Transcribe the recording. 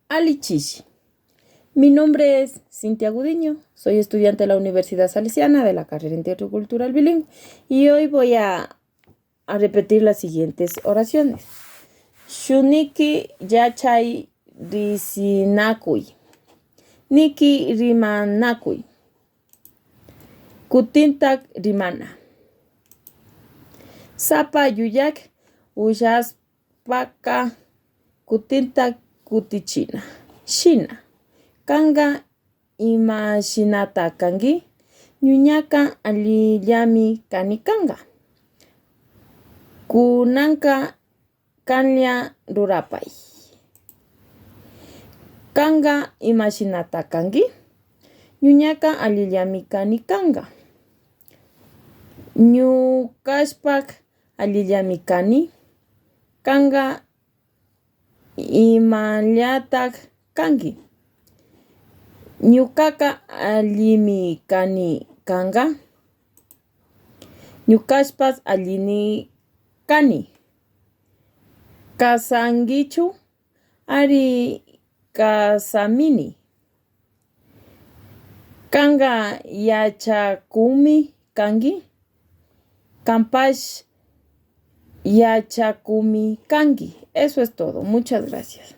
Alichishi. Mi nombre es Cintia Gudiño, soy estudiante de la Universidad Salesiana de la carrera Intercultural Bilingüe y hoy voy a repetir las siguientes oraciones. Shuniki yachay risinakuy. Niki rimanakuy. Kutintak rimana. Sapa yuyak uyaspaka kutintak kutichina. Shina. Kanga imashinata kangi. Ñuñaka alillami kanikanga. Kunanka kanlia rurapay. Kanga imashinata kangi. Ñuñaka alillami kanikanga. Ñukashpak alillami kani. Kanga imallatak kangi. Ñukaka allimi kani kanga. Ñukashpas allini kani. Kasangichu ari kasamini. Kanga yachakumi kangi. Kampash yachakumi kangi. Eso es todo. Muchas gracias.